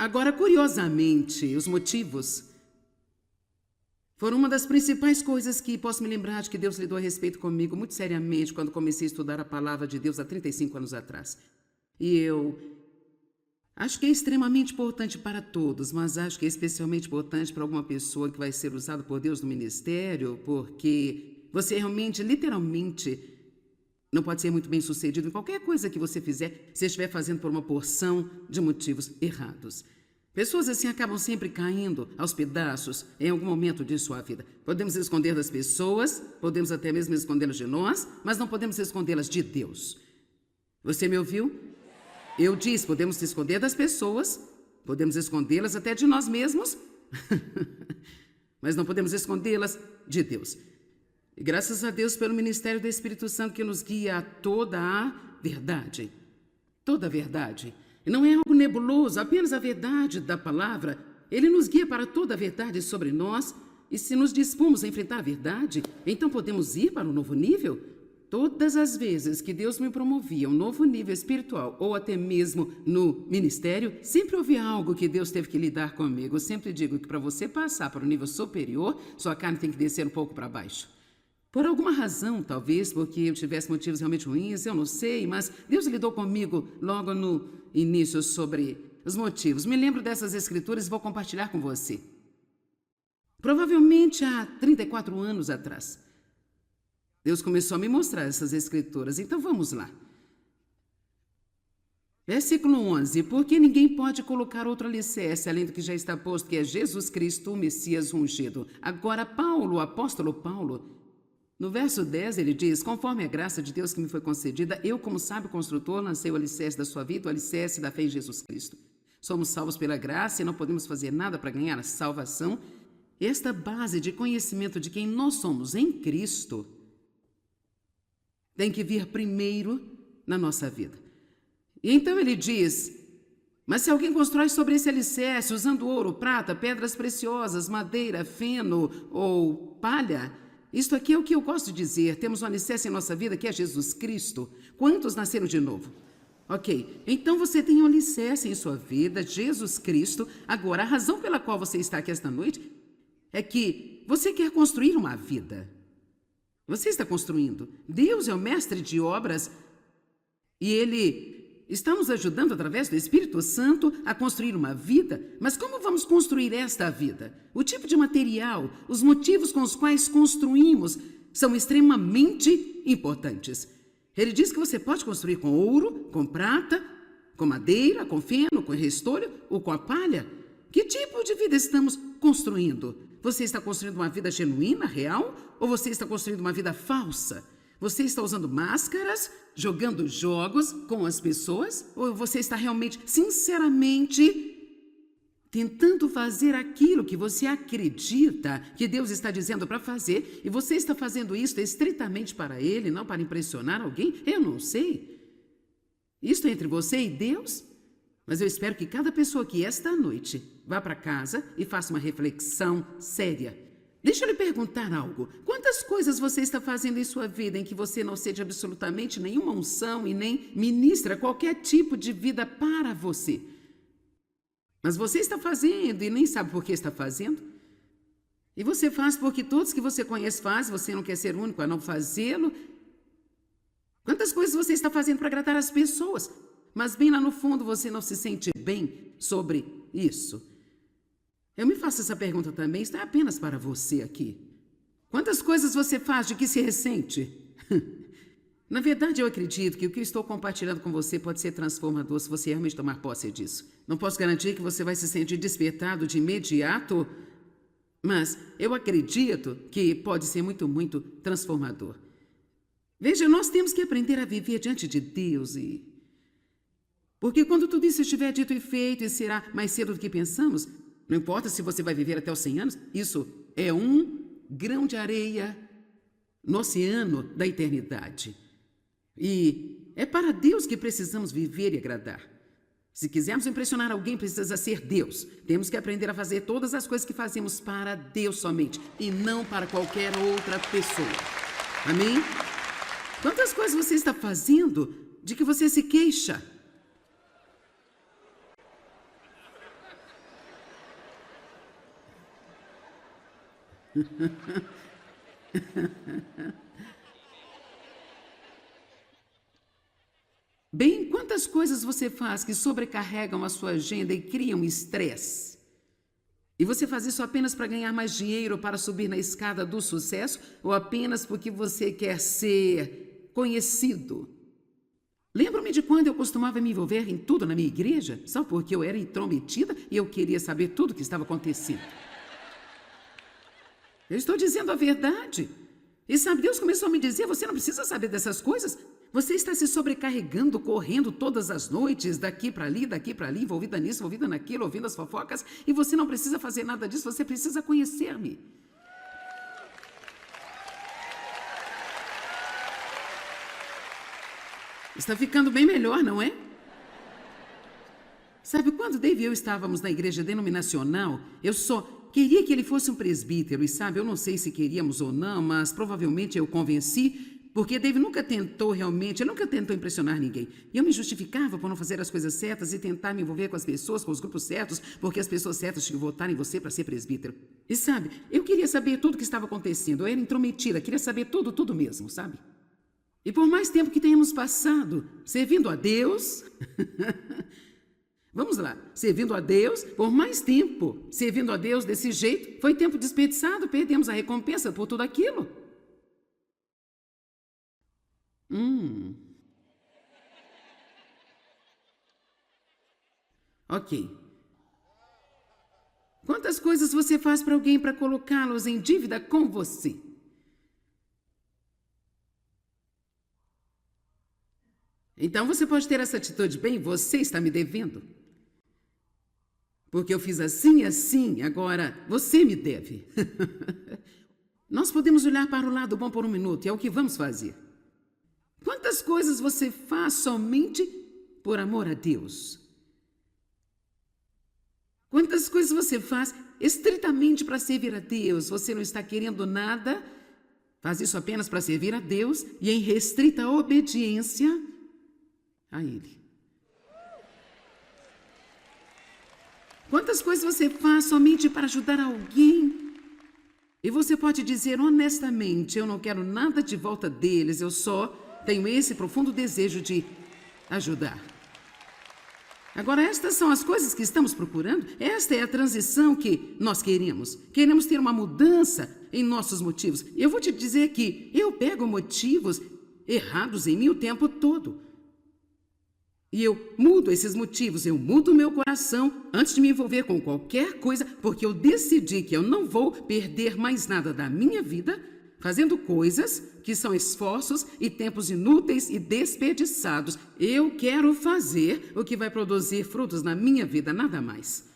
Agora, curiosamente, os motivos foram uma das principais coisas que posso me lembrar de que Deus lidou a respeito comigo muito seriamente quando comecei a estudar a palavra de Deus há 35 anos atrás. E eu acho que é extremamente importante para todos, mas acho que é especialmente importante para alguma pessoa que vai ser usada por Deus no ministério, porque você realmente, literalmente, não pode ser muito bem sucedido em qualquer coisa que você fizer, se estiver fazendo por uma porção de motivos errados. Pessoas assim acabam sempre caindo aos pedaços em algum momento de sua vida. Podemos esconder das pessoas, podemos até mesmo escondê-las de nós, mas não podemos escondê-las de Deus. Você me ouviu? Eu disse, podemos se esconder das pessoas, podemos escondê-las até de nós mesmos, mas não podemos escondê-las de Deus. E graças a Deus pelo ministério do Espírito Santo que nos guia a toda a verdade. Toda a verdade. E não é algo nebuloso, apenas a verdade da palavra. Ele nos guia para toda a verdade sobre nós. E se nos dispomos a enfrentar a verdade, então podemos ir para um novo nível? Todas as vezes que Deus me promovia a um novo nível espiritual, ou até mesmo no ministério, sempre houve algo que Deus teve que lidar comigo. Eu sempre digo que para você passar para um nível superior, sua carne tem que descer um pouco para baixo. Por alguma razão, talvez porque eu tivesse motivos realmente ruins, eu não sei, mas Deus lidou comigo logo no início sobre os motivos. Me lembro dessas escrituras e vou compartilhar com você. Provavelmente há 34 anos atrás, Deus começou a me mostrar essas escrituras. Então vamos lá. Versículo 11. Porque ninguém pode colocar outro alicerce além do que já está posto, que é Jesus Cristo, o Messias ungido. Agora Paulo, o apóstolo Paulo, no verso 10 ele diz: conforme a graça de Deus que me foi concedida, eu como sábio construtor lancei o alicerce da sua vida, o alicerce da fé em Jesus Cristo. Somos salvos pela graça e não podemos fazer nada para ganhar a salvação. Esta base de conhecimento de quem nós somos em Cristo tem que vir primeiro na nossa vida. E então ele diz: mas se alguém constrói sobre esse alicerce usando ouro, prata, pedras preciosas, madeira, feno ou palha, isto aqui é o que eu gosto de dizer, temos um alicerce em nossa vida que é Jesus Cristo. Quantos nasceram de novo? Ok, então você tem um alicerce em sua vida, Jesus Cristo. Agora, a razão pela qual você está aqui esta noite é que você quer construir uma vida. Você está construindo. Deus é o mestre de obras e Ele está nos ajudando através do Espírito Santo a construir uma vida. Mas como vamos construir esta vida? O tipo de material, os motivos com os quais construímos são extremamente importantes. Ele diz que você pode construir com ouro, com prata, com madeira, com feno, com restolho ou com a palha. Que tipo de vida estamos construindo? Você está construindo uma vida genuína, real, ou você está construindo uma vida falsa? Você está usando máscaras, jogando jogos com as pessoas? Ou você está realmente, sinceramente, tentando fazer aquilo que você acredita que Deus está dizendo para fazer, e você está fazendo isso estritamente para Ele, não para impressionar alguém? Eu não sei. Isto é entre você e Deus? Mas eu espero que cada pessoa que esta noite vá para casa e faça uma reflexão séria. Deixa eu lhe perguntar algo. Quantas coisas você está fazendo em sua vida em que você não cede absolutamente nenhuma unção e nem ministra qualquer tipo de vida para você? Mas você está fazendo e nem sabe por que está fazendo? E você faz porque todos que você conhece fazem, você não quer ser o único a não fazê-lo? Quantas coisas você está fazendo para agradar as pessoas? Mas bem lá no fundo você não se sente bem sobre isso. Eu me faço essa pergunta também, isso não é apenas para você aqui. Quantas coisas você faz de que se ressente? Na verdade, eu acredito que o que eu estou compartilhando com você pode ser transformador se você realmente tomar posse disso. Não posso garantir que você vai se sentir despertado de imediato, mas eu acredito que pode ser muito, muito transformador. Veja, nós temos que aprender a viver diante de Deus porque quando tudo isso estiver dito e feito e será mais cedo do que pensamos, não importa se você vai viver até os 100 anos, isso é um grão de areia no oceano da eternidade. E é para Deus que precisamos viver e agradar. Se quisermos impressionar alguém, precisa ser Deus. Temos que aprender a fazer todas as coisas que fazemos para Deus somente e não para qualquer outra pessoa. Amém? Quantas coisas você está fazendo de que você se queixa? Bem, quantas coisas você faz que sobrecarregam a sua agenda e criam estresse? E você faz isso apenas para ganhar mais dinheiro, para subir na escada do sucesso, ou apenas porque você quer ser conhecido? Lembro-me de quando eu costumava me envolver em tudo na minha igreja, só porque eu era intrometida e eu queria saber tudo o que estava acontecendo. Eu estou dizendo a verdade. E sabe, Deus começou a me dizer, você não precisa saber dessas coisas. Você está se sobrecarregando, correndo todas as noites, daqui para ali, envolvida nisso, envolvida naquilo, ouvindo as fofocas, e você não precisa fazer nada disso, você precisa conhecer-me. Está ficando bem melhor, não é? Sabe, quando Dave e eu estávamos na igreja denominacional, eu só queria que ele fosse um presbítero, e sabe, eu não sei se queríamos ou não, mas provavelmente eu convenci, porque Dave nunca tentou impressionar ninguém. E eu me justificava por não fazer as coisas certas e tentar me envolver com as pessoas, com os grupos certos, porque as pessoas certas tinham que votar em você para ser presbítero. E sabe, eu queria saber tudo o que estava acontecendo, eu era intrometida, queria saber tudo mesmo, sabe? E por mais tempo que tenhamos passado servindo a Deus, vamos lá, servindo a Deus, por mais tempo servindo a Deus desse jeito, foi tempo desperdiçado, perdemos a recompensa por tudo aquilo. Ok. Quantas coisas você faz para alguém para colocá-los em dívida com você? Então você pode ter essa atitude, bem, você está me devendo. Porque eu fiz assim e assim, agora você me deve. Nós podemos olhar para o lado bom por um minuto, e é o que vamos fazer. Quantas coisas você faz somente por amor a Deus? Quantas coisas você faz estritamente para servir a Deus? Você não está querendo nada, faz isso apenas para servir a Deus e em restrita obediência a Ele. Quantas coisas você faz somente para ajudar alguém? E você pode dizer honestamente, eu não quero nada de volta deles, eu só tenho esse profundo desejo de ajudar. Agora, estas são as coisas que estamos procurando. Esta é a transição que nós queremos. Queremos ter uma mudança em nossos motivos. Eu vou te dizer que eu pego motivos errados em mim o tempo todo. E eu mudo esses motivos, eu mudo o meu coração antes de me envolver com qualquer coisa, porque eu decidi que eu não vou perder mais nada da minha vida fazendo coisas que são esforços e tempos inúteis e desperdiçados. Eu quero fazer o que vai produzir frutos na minha vida, nada mais.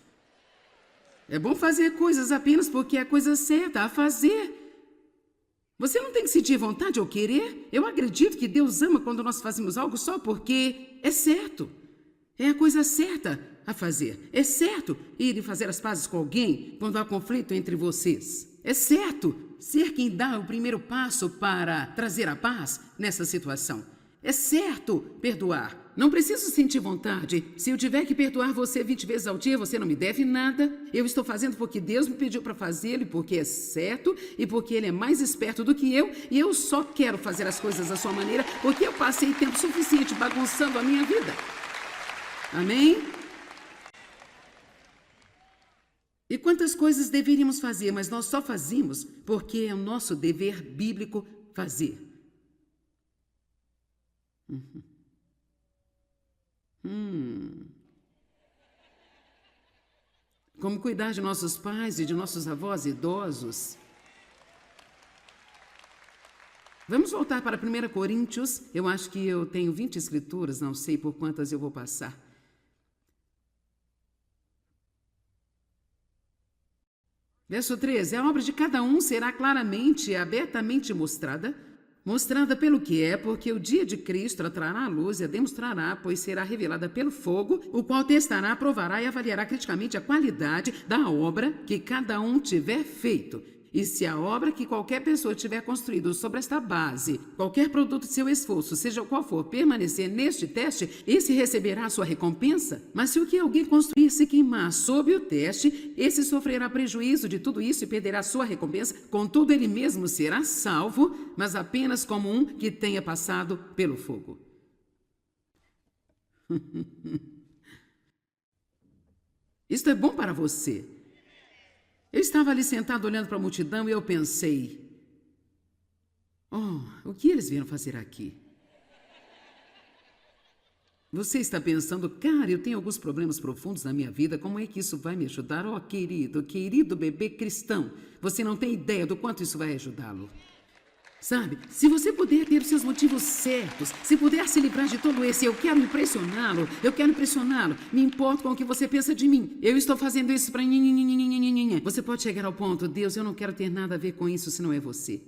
É bom fazer coisas apenas porque é a coisa certa a fazer. Você não tem que sentir vontade ou querer. Eu acredito que Deus ama quando nós fazemos algo só porque é certo. É a coisa certa a fazer. É certo ir e fazer as pazes com alguém quando há conflito entre vocês. É certo ser quem dá o primeiro passo para trazer a paz nessa situação. É certo perdoar. Não preciso sentir vontade. Se eu tiver que perdoar você 20 vezes ao dia, você não me deve nada. Eu estou fazendo porque Deus me pediu para fazê-lo e porque é certo e porque Ele é mais esperto do que eu. E eu só quero fazer as coisas da sua maneira porque eu passei tempo suficiente bagunçando a minha vida. Amém? E quantas coisas deveríamos fazer, mas nós só fazemos porque é o nosso dever bíblico fazer. Como cuidar de nossos pais e de nossos avós idosos. Vamos voltar para 1 Coríntios. Eu acho que eu tenho 20 escrituras, não sei por quantas eu vou passar. Verso 13, a obra de cada um será claramente e abertamente mostrada pelo que é, porque o dia de Cristo a trará à luz e a demonstrará, pois será revelada pelo fogo, o qual testará, aprovará e avaliará criticamente a qualidade da obra que cada um tiver feito. E se a obra que qualquer pessoa tiver construído sobre esta base, qualquer produto de seu esforço, seja qual for, permanecer neste teste, esse receberá a sua recompensa. Mas se o que alguém construir se queimar sob o teste, esse sofrerá prejuízo de tudo isso e perderá sua recompensa. Contudo, ele mesmo será salvo, mas apenas como um que tenha passado pelo fogo. Isto é bom para você. Eu estava ali sentado olhando para a multidão e eu pensei, o que eles vieram fazer aqui? Você está pensando, cara, eu tenho alguns problemas profundos na minha vida, como é que isso vai me ajudar? Querido bebê cristão, você não tem ideia do quanto isso vai ajudá-lo. Sabe, se você puder ter os seus motivos certos, se puder se livrar de todo esse eu quero impressioná-lo, me importo com o que você pensa de mim, eu estou fazendo isso para... Você pode chegar ao ponto, Deus, eu não quero ter nada a ver com isso se não é você.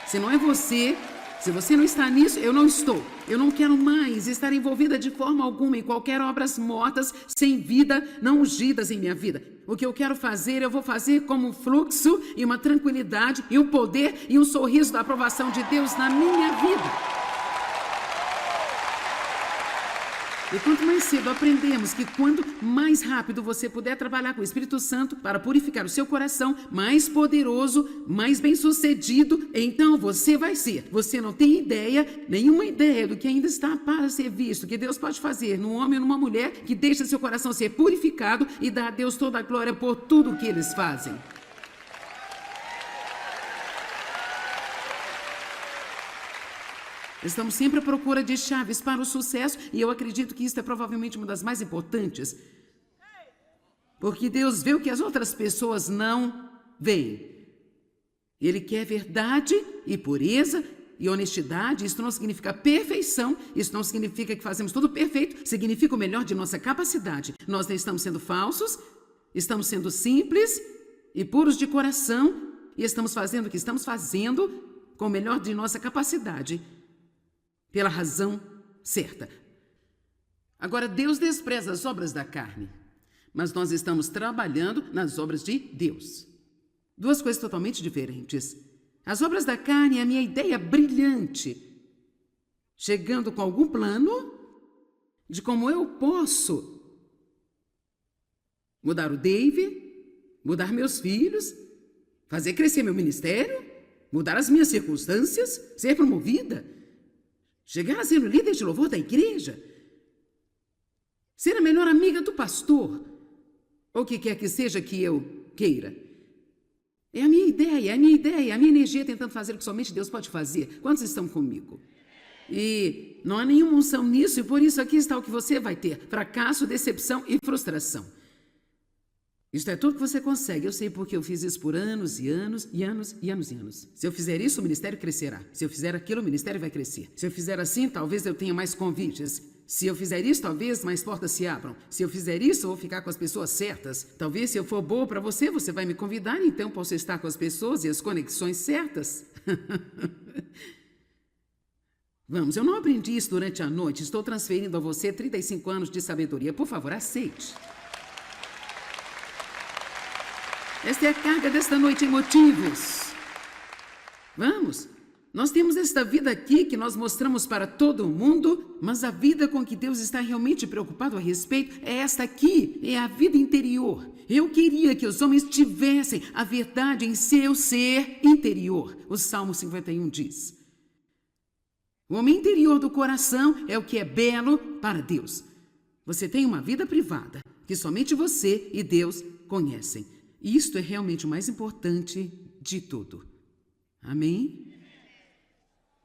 Se não é você, se você não está nisso, eu não estou. Eu não quero mais estar envolvida de forma alguma em qualquer obras mortas, sem vida, não ungidas em minha vida. O que eu quero fazer, eu vou fazer como um fluxo e uma tranquilidade e um poder e um sorriso da aprovação de Deus na minha vida. E quanto mais cedo aprendemos que quanto mais rápido você puder trabalhar com o Espírito Santo para purificar o seu coração, mais poderoso, mais bem-sucedido, então você vai ser. Você não tem ideia, nenhuma ideia do que ainda está para ser visto, que Deus pode fazer num homem ou numa mulher que deixa seu coração ser purificado e dá a Deus toda a glória por tudo o que eles fazem. Estamos sempre à procura de chaves para o sucesso e eu acredito que isso é provavelmente uma das mais importantes. Porque Deus vê o que as outras pessoas não veem. Ele quer verdade e pureza e honestidade. Isso não significa perfeição, isso não significa que fazemos tudo perfeito, significa o melhor de nossa capacidade. Nós não estamos sendo falsos, estamos sendo simples e puros de coração e estamos fazendo o que estamos fazendo com o melhor de nossa capacidade. Pela razão certa. Agora, Deus despreza as obras da carne, mas nós estamos trabalhando nas obras de Deus. Duas coisas totalmente diferentes. As obras da carne é a minha ideia brilhante, chegando com algum plano de como eu posso mudar o Dave, mudar meus filhos, fazer crescer meu ministério, mudar as minhas circunstâncias, ser promovida. Chegar a ser o líder de louvor da igreja, ser a melhor amiga do pastor, ou o que quer que seja que eu queira. É a minha ideia, a minha energia tentando fazer o que somente Deus pode fazer. Quantos estão comigo? E não há nenhuma unção nisso, e por isso aqui está o que você vai ter: fracasso, decepção e frustração. Isto é tudo que você consegue. Eu sei porque eu fiz isso por anos e anos e anos e anos e anos. Se eu fizer isso, o ministério crescerá. Se eu fizer aquilo, o ministério vai crescer. Se eu fizer assim, talvez eu tenha mais convites. Se eu fizer isso, talvez mais portas se abram. Se eu fizer isso, eu vou ficar com as pessoas certas. Talvez, se eu for boa para você, você vai me convidar, então posso estar com as pessoas e as conexões certas. Vamos, eu não aprendi isso durante a noite. Estou transferindo a você 35 anos de sabedoria. Por favor, aceite. Esta é a carga desta noite em motivos. Vamos. Nós temos esta vida aqui que nós mostramos para todo mundo, mas a vida com que Deus está realmente preocupado a respeito é esta aqui, é a vida interior. Eu queria que os homens tivessem a verdade em seu ser interior. O Salmo 51 diz: o homem interior do coração é o que é belo para Deus. Você tem uma vida privada que somente você e Deus conhecem. E isto é realmente o mais importante de tudo. Amém?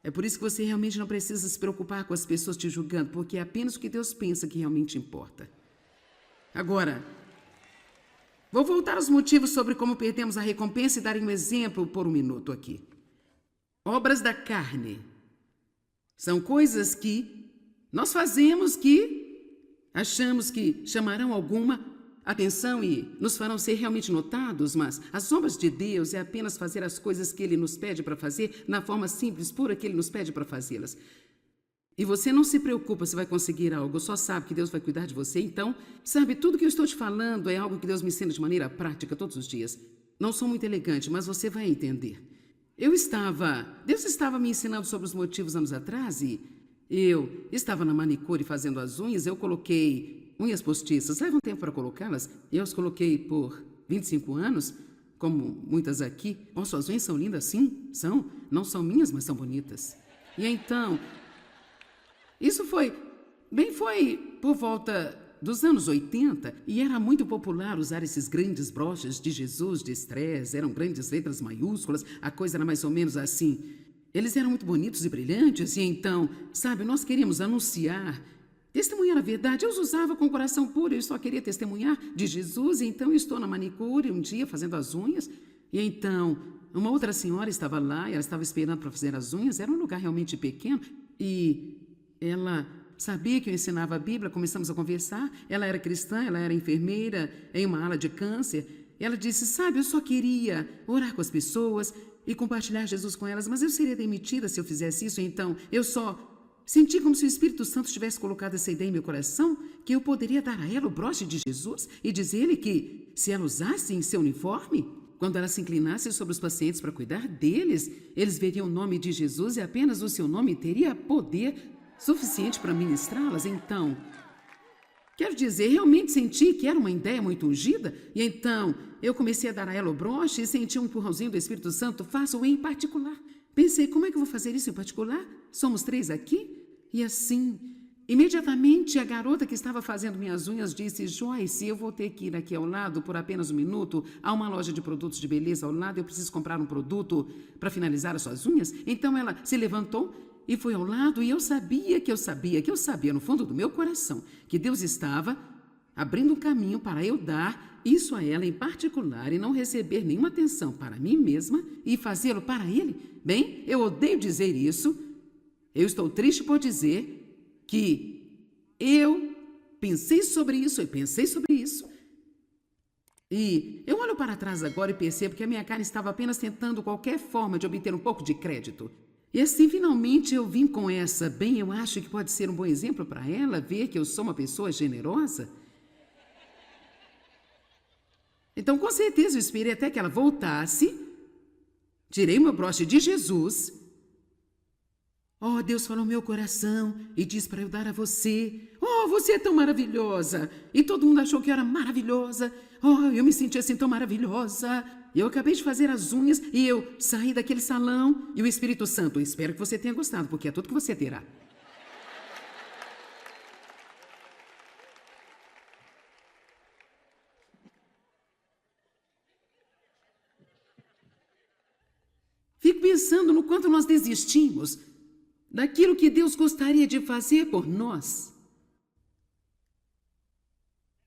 É por isso que você realmente não precisa se preocupar com as pessoas te julgando, porque é apenas o que Deus pensa que realmente importa. Agora, vou voltar aos motivos sobre como perdemos a recompensa e dar um exemplo por um minuto aqui. Obras da carne são coisas que nós fazemos que achamos que chamarão alguma atenção e nos farão ser realmente notados, mas as obras de Deus é apenas fazer as coisas que Ele nos pede para fazer na forma simples, pura que Ele nos pede para fazê-las. E você não se preocupa se vai conseguir algo, só sabe que Deus vai cuidar de você. Então, sabe, tudo que eu estou te falando é algo que Deus me ensina de maneira prática todos os dias. não sou muito elegante, mas você vai entender. Deus estava me ensinando sobre os motivos anos atrás e eu estava na manicure fazendo as unhas, eu coloquei unhas postiças, leva um tempo para colocá-las, eu as coloquei por 25 anos, como muitas aqui. Oh, suas unhas são lindas, sim, são, não são minhas, mas são bonitas. E então, foi por volta dos anos 80, e era muito popular usar esses grandes broches de Jesus de estresse, eram grandes letras maiúsculas, a coisa era mais ou menos assim. Eles eram muito bonitos e brilhantes, e então, sabe, nós queríamos anunciar, testemunhar a verdade. Eu os usava com o coração puro, eu só queria testemunhar de Jesus, e então eu estou na manicure um dia fazendo as unhas, e então uma outra senhora estava lá, e ela estava esperando para fazer as unhas, era um lugar realmente pequeno, e ela sabia que eu ensinava a Bíblia, começamos a conversar, ela era cristã, ela era enfermeira em uma ala de câncer, e ela disse, sabe, eu só queria orar com as pessoas e compartilhar Jesus com elas, mas eu seria demitida se eu fizesse isso, então eu só senti como se o Espírito Santo tivesse colocado essa ideia em meu coração, que eu poderia dar a ela o broche de Jesus e dizer-lhe que, se ela usasse em seu uniforme, quando ela se inclinasse sobre os pacientes para cuidar deles, eles veriam o nome de Jesus e apenas o seu nome teria poder suficiente para ministrá-las. Então, quero dizer, realmente senti que era uma ideia muito ungida, e então eu comecei a dar a ela o broche e senti um empurrãozinho do Espírito Santo, faça-o em particular. Pensei, como é que eu vou fazer isso em particular? Somos 3 aqui? E assim, imediatamente a garota que estava fazendo minhas unhas disse, Joyce, eu vou ter que ir aqui ao lado por apenas um minuto, há uma loja de produtos de beleza ao lado, eu preciso comprar um produto para finalizar as suas unhas. Então ela se levantou e foi ao lado, e eu sabia no fundo do meu coração que Deus estava abrindo um caminho para eu dar isso a ela em particular e não receber nenhuma atenção para mim mesma e fazê-lo para ele. Bem, eu odeio dizer isso, eu estou triste por dizer que eu pensei sobre isso, e eu olho para trás agora e percebo que a minha carne estava apenas tentando qualquer forma de obter um pouco de crédito. E assim, finalmente, eu vim com essa. Bem, eu acho que pode ser um bom exemplo para ela ver que eu sou uma pessoa generosa. Então, com certeza, eu esperei até que ela voltasse. Tirei meu broche de Jesus. Oh, Deus falou no meu coração e disse para eu dar a você. Oh, você é tão maravilhosa. E todo mundo achou que eu era maravilhosa. Oh, eu me senti assim tão maravilhosa. Eu acabei de fazer as unhas e eu saí daquele salão e o Espírito Santo, espero que você tenha gostado, porque é tudo que você terá. Fico pensando no quanto nós desistimos daquilo que Deus gostaria de fazer por nós.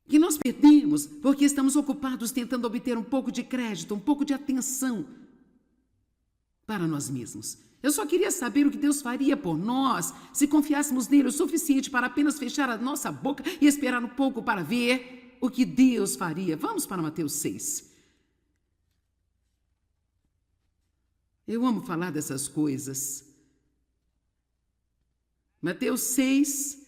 Que nós perdemos porque estamos ocupados tentando obter um pouco de crédito, um pouco de atenção para nós mesmos. Eu só queria saber o que Deus faria por nós se confiássemos nele o suficiente para apenas fechar a nossa boca e esperar um pouco para ver o que Deus faria. Vamos para Mateus 6. Eu amo falar dessas coisas. Mateus 6.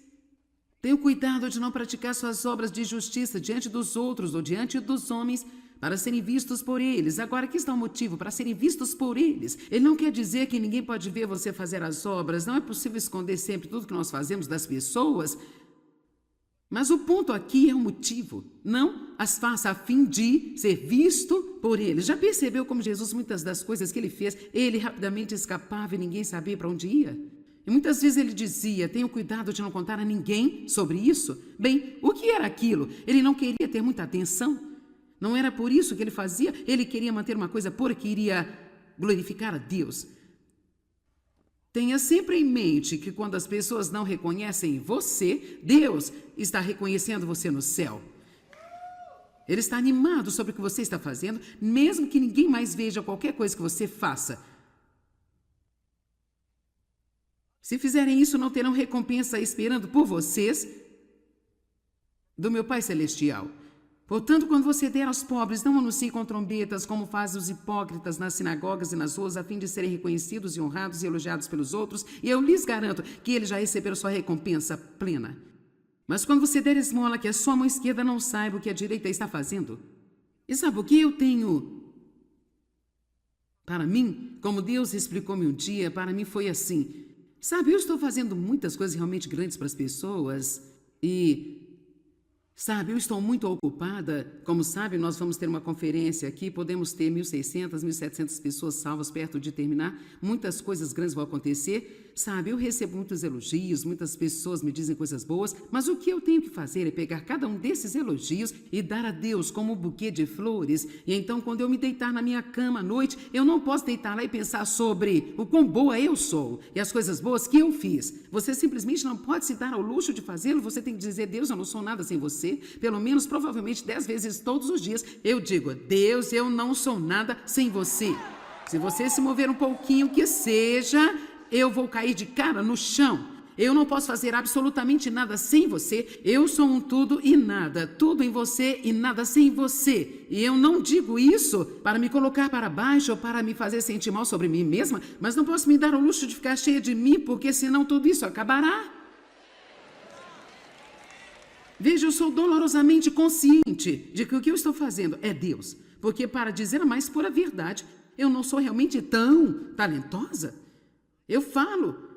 Tenha cuidado de não praticar suas obras de justiça diante dos outros ou diante dos homens para serem vistos por eles. Agora, aqui está o motivo, para serem vistos por eles. Ele não quer dizer que ninguém pode ver você fazer as obras. Não é possível esconder sempre tudo que nós fazemos das pessoas. Mas o ponto aqui é o motivo. Não as faça a fim de ser visto por eles. Já percebeu como Jesus, muitas das coisas que ele fez, ele rapidamente escapava e ninguém sabia para onde ia? E muitas vezes ele dizia, tenha cuidado de não contar a ninguém sobre isso. Bem, o que era aquilo? Ele não queria ter muita atenção. Não era por isso que ele fazia. Ele queria manter uma coisa pura que iria glorificar a Deus. Tenha sempre em mente que quando as pessoas não reconhecem você, Deus está reconhecendo você no céu. Ele está animado sobre o que você está fazendo, mesmo que ninguém mais veja qualquer coisa que você faça. Se fizerem isso, não terão recompensa esperando por vocês do meu Pai Celestial. Portanto, quando você der aos pobres, não anuncie com trombetas, como fazem os hipócritas nas sinagogas e nas ruas, a fim de serem reconhecidos e honrados e elogiados pelos outros, e eu lhes garanto que eles já receberam sua recompensa plena. Mas quando você der esmola, que a sua mão esquerda não saiba o que a direita está fazendo. E sabe o que? Eu tenho Para mim, como Deus explicou-me um dia, para mim foi assim. Sabe, eu estou fazendo muitas coisas realmente grandes para as pessoas e... Sabe, eu estou muito ocupada. Como sabe, nós vamos ter uma conferência aqui, podemos ter 1.600, 1.700 pessoas salvas perto de terminar. Muitas coisas grandes vão acontecer. Sabe, eu recebo muitos elogios, muitas pessoas me dizem coisas boas, mas o que eu tenho que fazer é pegar cada um desses elogios e dar a Deus como um buquê de flores. E então, quando eu me deitar na minha cama à noite, eu não posso deitar lá e pensar sobre o quão boa eu sou e as coisas boas que eu fiz. Você simplesmente não pode se dar ao luxo de fazê-lo. Você tem que dizer: Deus, eu não sou nada sem você. Pelo menos, provavelmente, 10 vezes todos os dias, eu digo: Deus, eu não sou nada sem você. Se você se mover um pouquinho que seja, eu vou cair de cara no chão. Eu não posso fazer absolutamente nada sem você. Eu sou um tudo e nada. Tudo em você e nada sem você. E eu não digo isso para me colocar para baixo ou para me fazer sentir mal sobre mim mesma, mas não posso me dar o luxo de ficar cheia de mim, porque senão tudo isso acabará. Veja, eu sou dolorosamente consciente de que o que eu estou fazendo é Deus. Porque, para dizer a mais pura verdade, eu não sou realmente tão talentosa. Eu falo.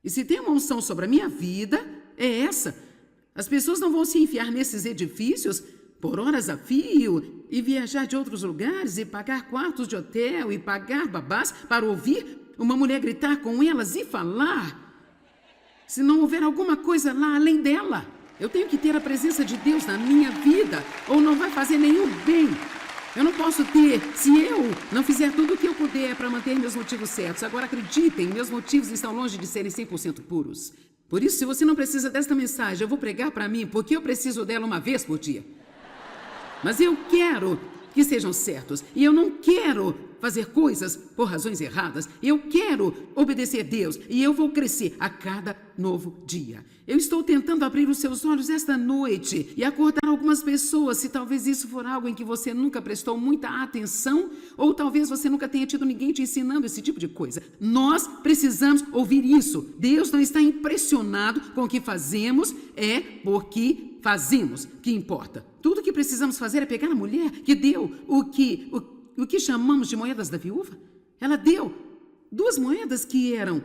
E se tem uma unção sobre a minha vida, é essa. As pessoas não vão se enfiar nesses edifícios por horas a fio e viajar de outros lugares e pagar quartos de hotel e pagar babás para ouvir uma mulher gritar com elas e falar. Se não houver alguma coisa lá além dela, eu tenho que ter a presença de Deus na minha vida, ou não vai fazer nenhum bem. Eu não posso ter, se eu não fizer tudo o que eu puder para manter meus motivos certos. Agora, acreditem, meus motivos estão longe de serem 100% puros. Por isso, se você não precisa desta mensagem, eu vou pregar para mim, porque eu preciso dela uma vez por dia. Mas eu quero que sejam certos, e eu não quero fazer coisas por razões erradas. Eu quero obedecer a Deus e eu vou crescer a cada novo dia. Eu estou tentando abrir os seus olhos esta noite e acordar algumas pessoas, se talvez isso for algo em que você nunca prestou muita atenção, ou talvez você nunca tenha tido ninguém te ensinando esse tipo de coisa. Nós precisamos ouvir isso. Deus não está impressionado com o que fazemos, é porque fazemos que importa. Tudo que precisamos fazer é pegar a mulher que deu o que chamamos de moedas da viúva. Ela deu 2 moedas que eram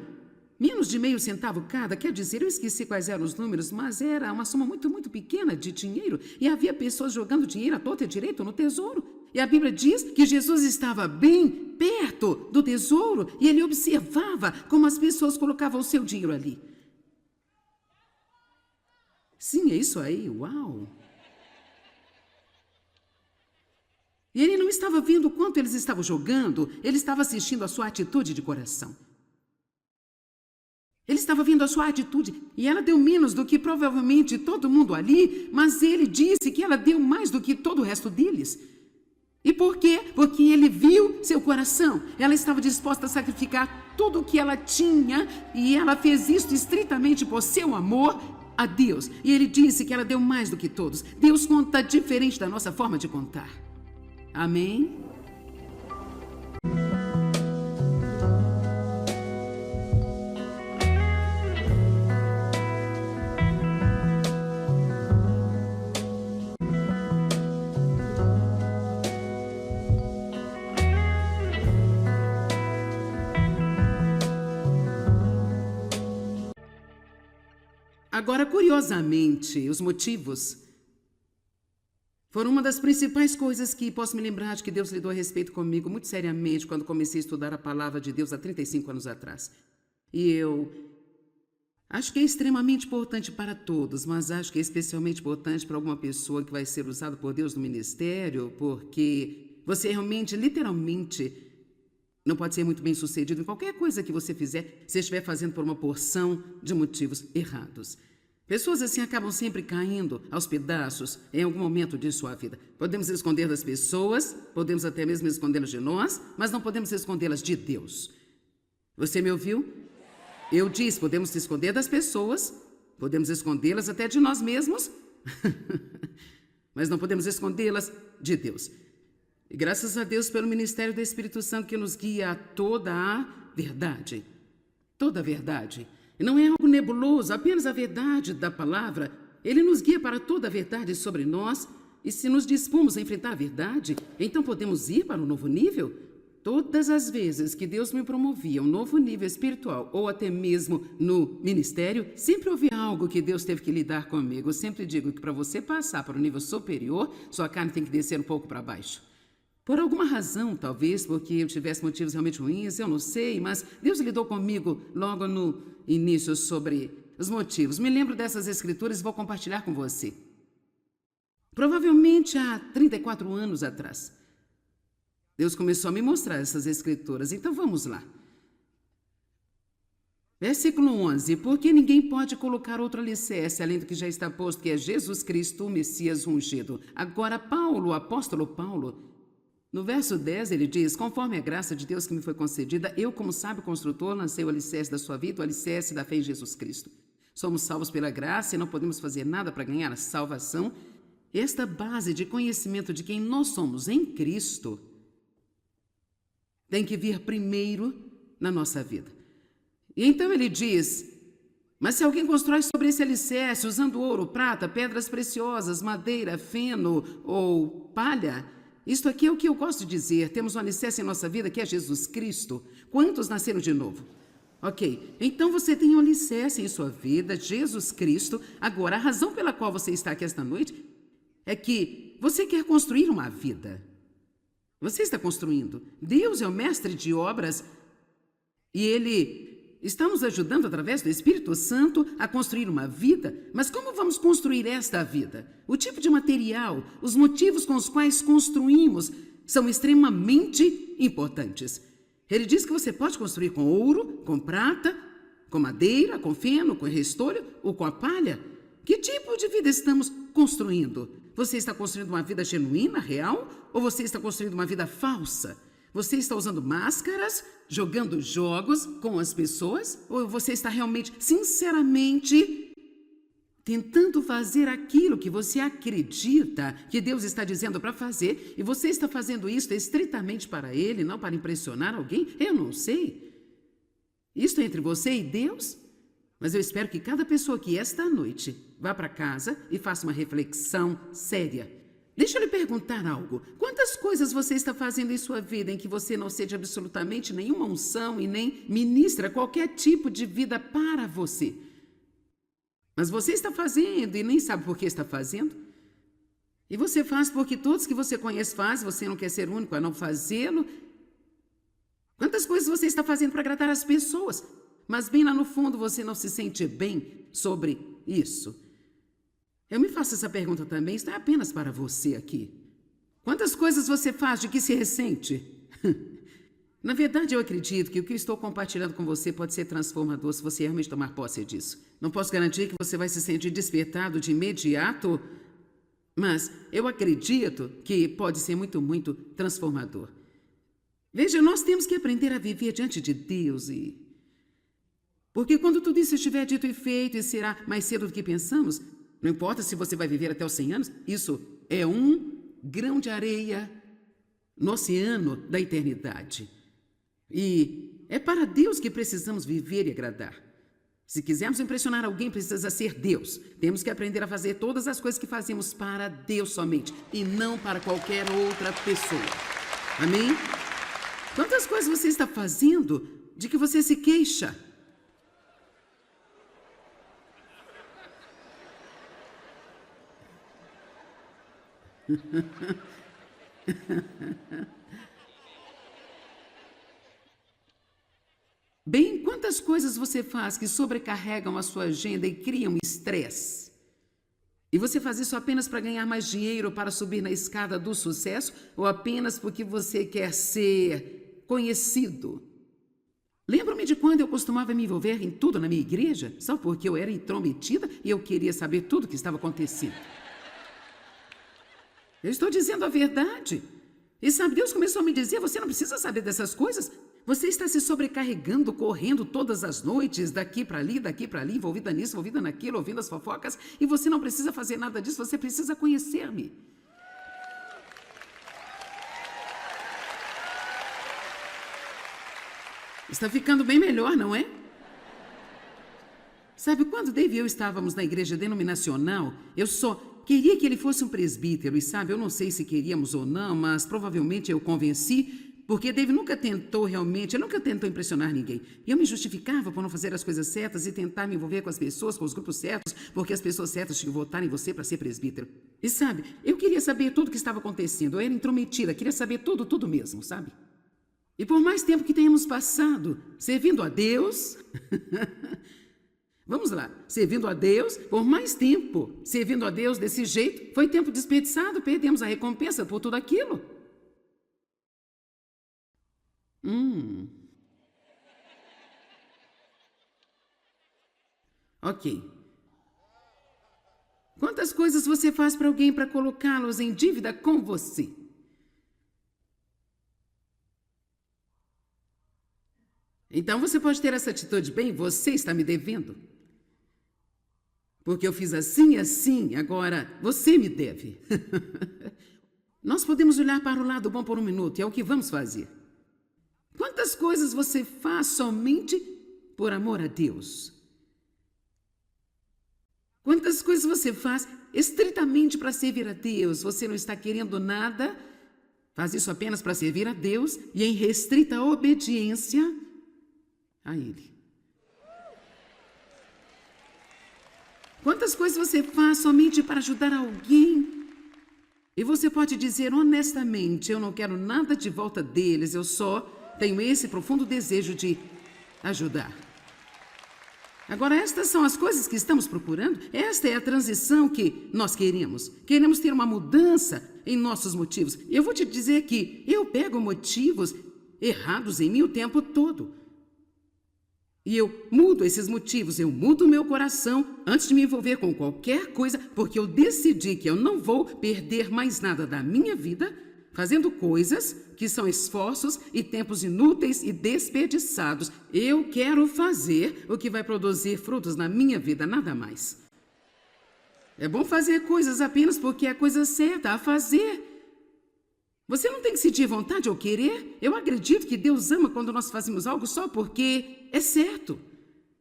menos de meio centavo cada. Quer dizer, eu esqueci quais eram os números, mas era uma soma muito, muito pequena de dinheiro. E havia pessoas jogando dinheiro à torta e à direita no tesouro. E a Bíblia diz que Jesus estava bem perto do tesouro e ele observava como as pessoas colocavam o seu dinheiro ali. Sim, é isso aí, uau! E ele não estava vendo o quanto eles estavam jogando, ele estava assistindo a sua atitude de coração. Ele estava vendo a sua atitude, e ela deu menos do que provavelmente todo mundo ali, mas ele disse que ela deu mais do que todo o resto deles. E por quê? Porque ele viu seu coração. Ela estava disposta a sacrificar tudo o que ela tinha, e ela fez isso estritamente por seu amor a Deus. E ele disse que ela deu mais do que todos. Deus conta diferente da nossa forma de contar. Amém? Agora, curiosamente, os motivos foram uma das principais coisas que posso me lembrar de que Deus lidou a respeito comigo muito seriamente quando comecei a estudar a palavra de Deus há 35 anos atrás. E eu acho que é extremamente importante para todos, mas acho que é especialmente importante para alguma pessoa que vai ser usada por Deus no ministério, porque você realmente, literalmente, não pode ser muito bem sucedido em qualquer coisa que você fizer se estiver fazendo por uma porção de motivos errados. Pessoas assim acabam sempre caindo aos pedaços em algum momento de sua vida. Podemos esconder das pessoas, podemos até mesmo escondê-las de nós, mas não podemos escondê-las de Deus. Você me ouviu? Eu disse, podemos esconder das pessoas, podemos escondê-las até de nós mesmos, mas não podemos escondê-las de Deus. E graças a Deus pelo ministério do Espírito Santo que nos guia a toda a verdade. Toda a verdade. E não é algo nebuloso, apenas a verdade da palavra. Ele nos guia para toda a verdade sobre nós. E se nos dispomos a enfrentar a verdade, então podemos ir para um novo nível. Todas as vezes que Deus me promovia a um novo nível espiritual ou até mesmo no ministério, sempre houve algo que Deus teve que lidar comigo. Eu sempre digo que para você passar para o nível superior, sua carne tem que descer um pouco para baixo. Por alguma razão, talvez porque eu tivesse motivos realmente ruins, eu não sei, mas Deus lidou comigo logo no início sobre os motivos. Me lembro dessas escrituras e vou compartilhar com você. Provavelmente há 34 anos atrás, Deus começou a me mostrar essas escrituras. Então vamos lá. Versículo 11. Porque ninguém pode colocar outro alicerce além do que já está posto, que é Jesus Cristo, o Messias ungido. Agora Paulo, o apóstolo Paulo, no verso 10 ele diz: conforme a graça de Deus que me foi concedida, eu como sábio construtor lancei o alicerce da sua vida, o alicerce da fé em Jesus Cristo. Somos salvos pela graça e não podemos fazer nada para ganhar a salvação. Esta base de conhecimento de quem nós somos em Cristo tem que vir primeiro na nossa vida. E então ele diz: mas se alguém constrói sobre esse alicerce usando ouro, prata, pedras preciosas, madeira, feno ou palha, isto aqui é o que eu gosto de dizer, temos um alicerce em nossa vida que é Jesus Cristo. Quantos nasceram de novo? Ok, então você tem um alicerce em sua vida, Jesus Cristo. Agora, a razão pela qual você está aqui esta noite é que você quer construir uma vida. Você está construindo. Deus é o mestre de obras e Ele está nos ajudando através do Espírito Santo a construir uma vida. Mas como vamos construir esta vida? O tipo de material, os motivos com os quais construímos são extremamente importantes. Ele diz que você pode construir com ouro, com prata, com madeira, com feno, com restolho ou com a palha. Que tipo de vida estamos construindo? Você está construindo uma vida genuína, real, ou você está construindo uma vida falsa? Você está usando máscaras, jogando jogos com as pessoas, ou você está realmente, sinceramente, tentando fazer aquilo que você acredita que Deus está dizendo para fazer, e você está fazendo isso estritamente para Ele, não para impressionar alguém? Eu não sei. Isto é entre você e Deus? Mas eu espero que cada pessoa que esta noite vá para casa e faça uma reflexão séria. Deixa eu lhe perguntar algo. Quantas coisas você está fazendo em sua vida em que você não cede absolutamente nenhuma unção e nem ministra qualquer tipo de vida para você? Mas você está fazendo e nem sabe por que está fazendo? E você faz porque todos que você conhece fazem, você não quer ser o único a não fazê-lo? Quantas coisas você está fazendo para agradar as pessoas? Mas bem lá no fundo você não se sente bem sobre isso. Eu me faço essa pergunta também, isso não é apenas para você aqui. Quantas coisas você faz de que se ressente? Na verdade, eu acredito que o que eu estou compartilhando com você pode ser transformador se você realmente tomar posse disso. Não posso garantir que você vai se sentir despertado de imediato, mas eu acredito que pode ser muito, muito transformador. Veja, nós temos que aprender a viver diante de Deus porque quando tudo isso estiver dito e feito e será mais cedo do que pensamos, não importa se você vai viver até os 100 anos, isso é um grão de areia no oceano da eternidade. E é para Deus que precisamos viver e agradar. Se quisermos impressionar alguém, precisa ser Deus. Temos que aprender a fazer todas as coisas que fazemos para Deus somente e não para qualquer outra pessoa. Amém? Quantas coisas você está fazendo de que você se queixa? Bem, quantas coisas você faz que sobrecarregam a sua agenda e criam estresse? E você faz isso apenas para ganhar mais dinheiro, para subir na escada do sucesso, ou apenas porque você quer ser conhecido? Lembro-me de quando eu costumava me envolver em tudo na minha igreja, só porque eu era intrometida e eu queria saber tudo o que estava acontecendo. Eu estou dizendo a verdade. E sabe, Deus começou a me dizer, você não precisa saber dessas coisas. Você está se sobrecarregando, correndo todas as noites, daqui para ali, envolvida nisso, envolvida naquilo, ouvindo as fofocas, e você não precisa fazer nada disso, você precisa conhecer-me. Está ficando bem melhor, não é? Sabe, quando Dave e eu estávamos na igreja denominacional, eu só queria que ele fosse um presbítero, e sabe, eu não sei se queríamos ou não, mas provavelmente eu convenci, Porque David nunca tentou realmente, ele nunca tentou impressionar ninguém. E eu me justificava por não fazer as coisas certas e tentar me envolver com as pessoas, com os grupos certos, porque as pessoas certas tinham que votar em você para ser presbítero. E sabe, eu queria saber tudo o que estava acontecendo, eu era intrometida, queria saber tudo mesmo, sabe? E por mais tempo que tenhamos passado servindo a Deus, vamos lá, servindo a Deus, por mais tempo servindo a Deus desse jeito, foi tempo desperdiçado, perdemos a recompensa por tudo aquilo. Ok. Quantas coisas você faz para alguém para colocá-los em dívida com você? Então você pode ter essa atitude, bem, você está me devendo. Porque eu fiz assim e assim, agora você me deve. Nós podemos olhar para o lado bom por um minuto, e é o que vamos fazer. Quantas coisas você faz somente por amor a Deus? Quantas coisas você faz estritamente para servir a Deus? Você não está querendo nada, faz isso apenas para servir a Deus e em restrita obediência a Ele. Quantas coisas você faz somente para ajudar alguém? E você pode dizer honestamente, eu não quero nada de volta deles, eu só tenho esse profundo desejo de ajudar. Agora, estas são as coisas que estamos procurando. Esta é a transição que nós queremos. Queremos ter uma mudança em nossos motivos. Eu vou te dizer que eu pego motivos errados em mim o tempo todo. E eu mudo esses motivos, eu mudo o meu coração antes de me envolver com qualquer coisa, porque eu decidi que eu não vou perder mais nada da minha vida fazendo coisas que são esforços e tempos inúteis e desperdiçados. Eu quero fazer o que vai produzir frutos na minha vida, nada mais. É bom fazer coisas apenas porque é a coisa certa a fazer. Você não tem que sentir vontade ou querer. Eu acredito que Deus ama quando nós fazemos algo só porque é certo.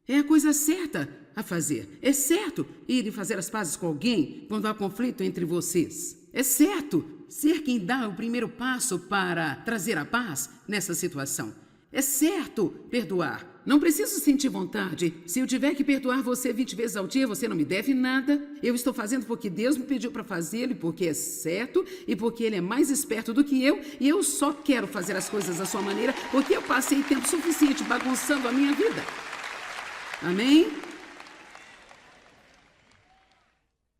É a coisa certa a fazer. É certo ir e fazer as pazes com alguém quando há conflito entre vocês. É certo ser quem dá o primeiro passo para trazer a paz nessa situação. É certo perdoar. Não preciso sentir vontade. Se eu tiver que perdoar você 20 vezes ao dia, você não me deve nada. Eu estou fazendo porque Deus me pediu para fazê-lo, e porque é certo, e porque Ele é mais esperto do que eu, e eu só quero fazer as coisas da sua maneira, porque eu passei tempo suficiente bagunçando a minha vida. Amém?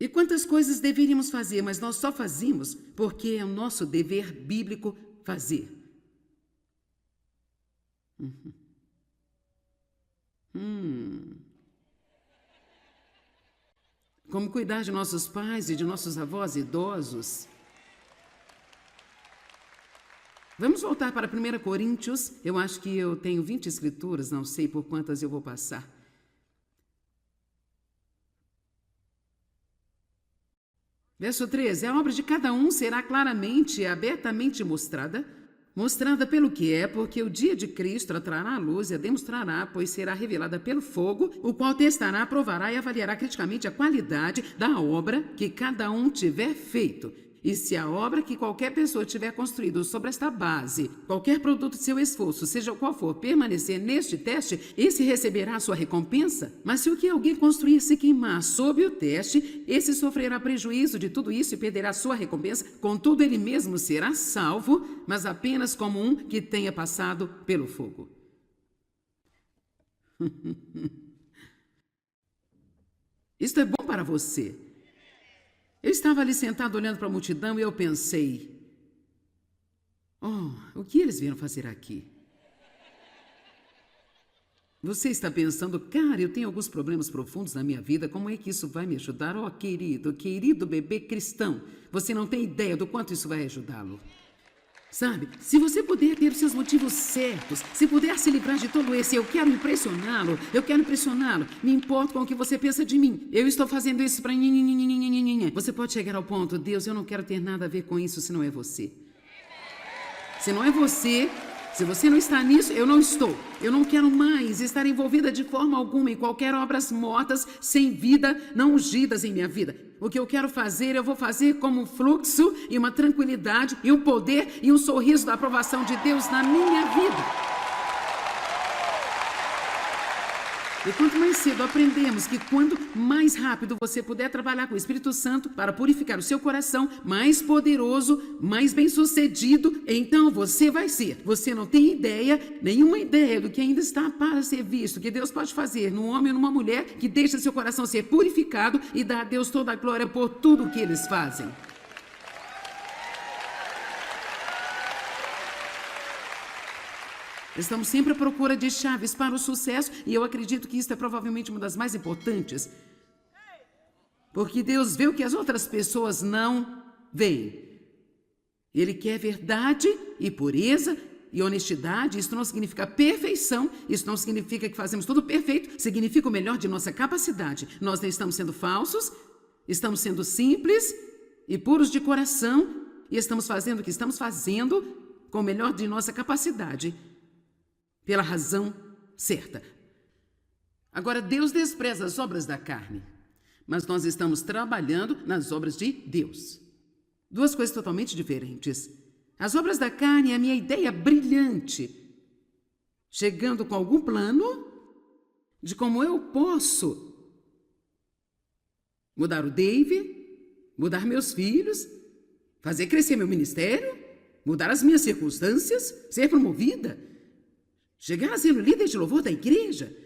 E quantas coisas deveríamos fazer, mas nós só fazemos porque é o nosso dever bíblico fazer. Como cuidar de nossos pais e de nossos avós idosos. Vamos voltar para 1 Coríntios. Eu acho que eu tenho 20 escrituras, não sei por quantas eu vou passar. Verso 13, a obra de cada um será claramente e abertamente mostrada pelo que é, porque o dia de Cristo a trará a luz e a demonstrará, pois será revelada pelo fogo, o qual testará, provará e avaliará criticamente a qualidade da obra que cada um tiver feito. E se a obra que qualquer pessoa tiver construído sobre esta base, qualquer produto de seu esforço, seja qual for, permanecer neste teste, esse receberá a sua recompensa. Mas se o que alguém construir se queimar sob o teste, esse sofrerá prejuízo de tudo isso e perderá a sua recompensa. Contudo, ele mesmo será salvo, mas apenas como um que tenha passado pelo fogo. Isto é bom para você. Eu estava ali sentado olhando para a multidão e eu pensei, o que eles vieram fazer aqui? Você está pensando, cara, eu tenho alguns problemas profundos na minha vida, como é que isso vai me ajudar? Querido bebê cristão, você não tem ideia do quanto isso vai ajudá-lo. Sabe, se você puder ter os seus motivos certos, se puder se livrar de todo esse eu quero impressioná-lo, me importo com o que você pensa de mim, eu estou fazendo isso para... Você pode chegar ao ponto, Deus, eu não quero ter nada a ver com isso se não é você. Se não é você, se você não está nisso, eu não estou. Eu não quero mais estar envolvida de forma alguma em qualquer obras mortas, sem vida, não ungidas em minha vida. O que eu quero fazer, eu vou fazer como um fluxo e uma tranquilidade e um poder e um sorriso da aprovação de Deus na minha vida. E quanto mais cedo aprendemos que quanto mais rápido você puder trabalhar com o Espírito Santo para purificar o seu coração, mais poderoso, mais bem-sucedido, então você vai ser. Você não tem ideia, nenhuma ideia do que ainda está para ser visto, que Deus pode fazer num homem ou numa mulher que deixa seu coração ser purificado e dá a Deus toda a glória por tudo o que eles fazem. Estamos sempre à procura de chaves para o sucesso e eu acredito que isso é provavelmente uma das mais importantes. Porque Deus vê o que as outras pessoas não veem. Ele quer verdade e pureza e honestidade. Isso não significa perfeição, isso não significa que fazemos tudo perfeito, significa o melhor de nossa capacidade. Nós não estamos sendo falsos, estamos sendo simples e puros de coração e estamos fazendo o que estamos fazendo com o melhor de nossa capacidade. Pela razão certa. Agora, Deus despreza as obras da carne, mas nós estamos trabalhando nas obras de Deus. Duas coisas totalmente diferentes. As obras da carne é a minha ideia brilhante, chegando com algum plano de como eu posso mudar o Dave, mudar meus filhos, fazer crescer meu ministério, mudar as minhas circunstâncias, ser promovida. Chegar a ser o líder de louvor da igreja,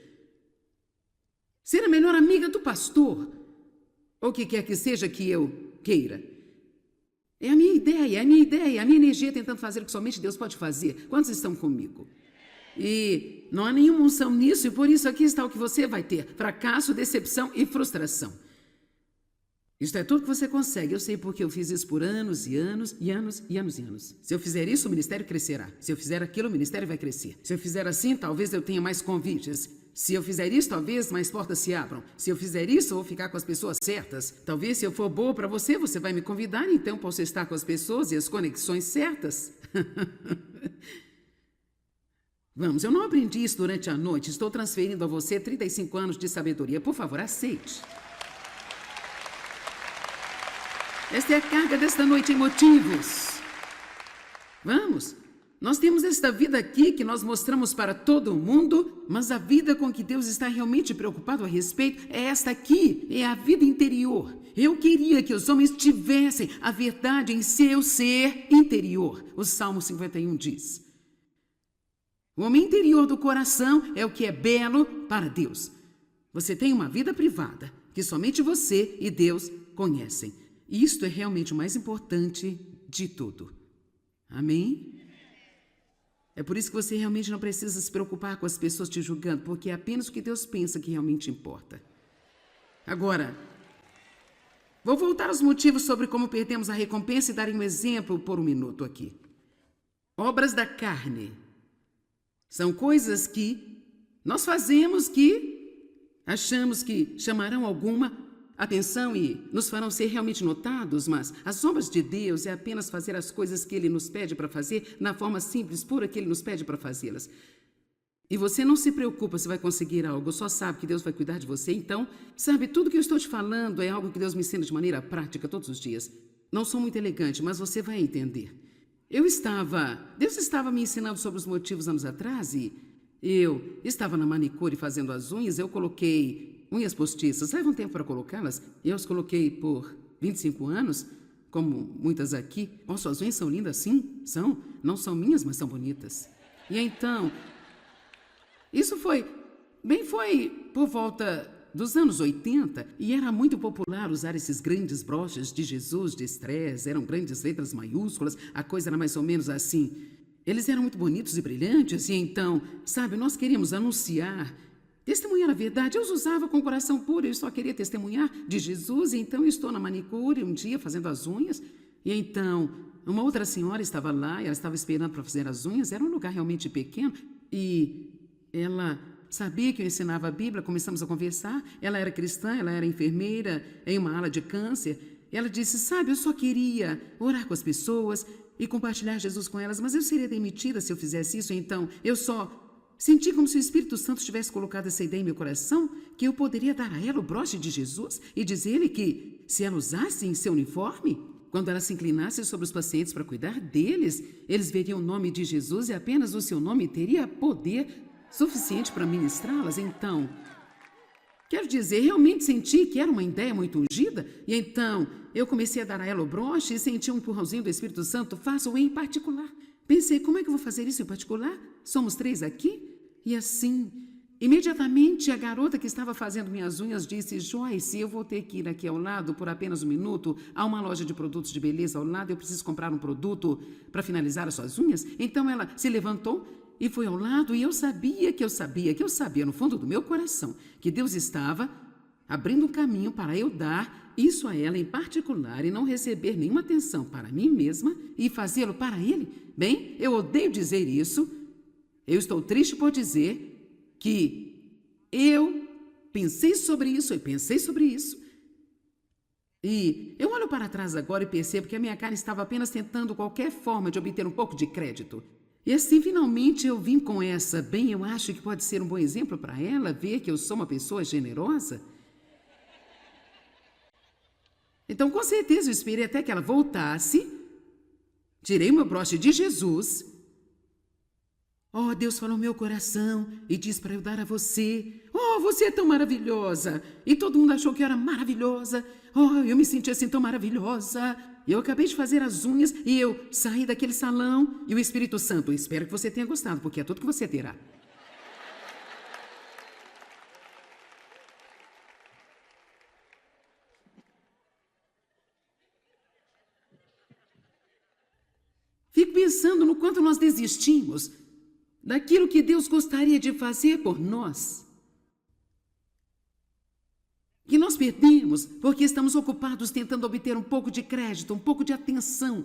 ser a melhor amiga do pastor, ou o que quer que seja que eu queira. É a minha ideia, a minha energia tentando fazer o que somente Deus pode fazer. Quantos estão comigo? E não há nenhuma unção nisso, e por isso aqui está o que você vai ter: fracasso, decepção e frustração. Isto é tudo que você consegue. Eu sei porque eu fiz isso por anos e anos e anos e anos e anos. Se eu fizer isso, o ministério crescerá. Se eu fizer aquilo, o ministério vai crescer. Se eu fizer assim, talvez eu tenha mais convites. Se eu fizer isso, talvez mais portas se abram. Se eu fizer isso, eu vou ficar com as pessoas certas. Talvez se eu for boa para você, você vai me convidar, então posso estar com as pessoas e as conexões certas. Vamos, eu não aprendi isso durante a noite. Estou transferindo a você 35 anos de sabedoria. Por favor, aceite. Esta é a carga desta noite em motivos. Vamos. Nós temos esta vida aqui que nós mostramos para todo mundo, mas a vida com que Deus está realmente preocupado a respeito é esta aqui, é a vida interior. Eu queria que os homens tivessem a verdade em seu ser interior. O Salmo 51 diz: o homem interior do coração é o que é belo para Deus. Você tem uma vida privada que somente você e Deus conhecem. Isto é realmente o mais importante de tudo. Amém? É por isso que você realmente não precisa se preocupar com as pessoas te julgando, porque é apenas o que Deus pensa que realmente importa. Agora, vou voltar aos motivos sobre como perdemos a recompensa e dar um exemplo por um minuto aqui. Obras da carne são coisas que nós fazemos que achamos que chamarão alguma atenção e nos farão ser realmente notados, mas as obras de Deus é apenas fazer as coisas que Ele nos pede para fazer na forma simples, pura que Ele nos pede para fazê-las. E você não se preocupa se vai conseguir algo, só sabe que Deus vai cuidar de você. Então, sabe, tudo que eu estou te falando é algo que Deus me ensina de maneira prática todos os dias. Não sou muito elegante, mas você vai entender. Deus estava me ensinando sobre os motivos anos atrás e eu estava na manicure fazendo as unhas, eu coloquei unhas postiças, leva um tempo para colocá-las. Eu as coloquei por 25 anos, como muitas aqui. Oh, suas unhas são lindas, sim, são. Não são minhas, mas são bonitas. E então, isso foi por volta dos anos 80, e era muito popular usar esses grandes broches de Jesus, de estresse, eram grandes letras maiúsculas, a coisa era mais ou menos assim. Eles eram muito bonitos e brilhantes, e então, sabe, nós queríamos anunciar, testemunhar a verdade. Eu os usava com o coração puro, eu só queria testemunhar de Jesus. E então eu estou na manicure um dia fazendo as unhas. E então uma outra senhora estava lá, ela estava esperando para fazer as unhas. Era um lugar realmente pequeno. E ela sabia que eu ensinava a Bíblia, começamos a conversar. Ela era cristã, ela era enfermeira em uma ala de câncer. Ela disse, sabe, eu só queria orar com as pessoas e compartilhar Jesus com elas, mas eu seria demitida se eu fizesse isso. Então eu só senti como se o Espírito Santo tivesse colocado essa ideia em meu coração, que eu poderia dar a ela o broche de Jesus e dizer-lhe que se ela usasse em seu uniforme, quando ela se inclinasse sobre os pacientes para cuidar deles, eles veriam o nome de Jesus e apenas o seu nome teria poder suficiente para ministrá-las. Então, quero dizer, realmente senti que era uma ideia muito ungida, e então eu comecei a dar a ela o broche e senti um empurrãozinho do Espírito Santo, faça-o em particular. Pensei, como é que eu vou fazer isso em particular? Somos 3 aqui? E assim, imediatamente a garota que estava fazendo minhas unhas disse, Joyce, eu vou ter que ir aqui ao lado por apenas um minuto, há uma loja de produtos de beleza ao lado, eu preciso comprar um produto para finalizar as suas unhas. Então ela se levantou e foi ao lado, e eu sabia no fundo do meu coração que Deus estava abrindo um caminho para eu dar isso a ela em particular e não receber nenhuma atenção para mim mesma e fazê-lo para ele. Bem, eu odeio dizer isso, eu estou triste por dizer que eu pensei sobre isso e eu olho para trás agora e percebo que a minha cara estava apenas tentando qualquer forma de obter um pouco de crédito. E assim, finalmente, eu vim com essa. Bem, eu acho que pode ser um bom exemplo para ela ver que eu sou uma pessoa generosa. Então, com certeza, eu esperei até que ela voltasse. Tirei o meu broche de Jesus. Oh, Deus falou no meu coração e disse para eu dar a você. Oh, você é tão maravilhosa. E todo mundo achou que eu era maravilhosa. Oh, eu me senti assim tão maravilhosa. Eu acabei de fazer as unhas e eu saí daquele salão e o Espírito Santo, espero que você tenha gostado, porque é tudo que você terá. Fico pensando no quanto nós desistimos daquilo que Deus gostaria de fazer por nós. Que nós perdemos porque estamos ocupados tentando obter um pouco de crédito, um pouco de atenção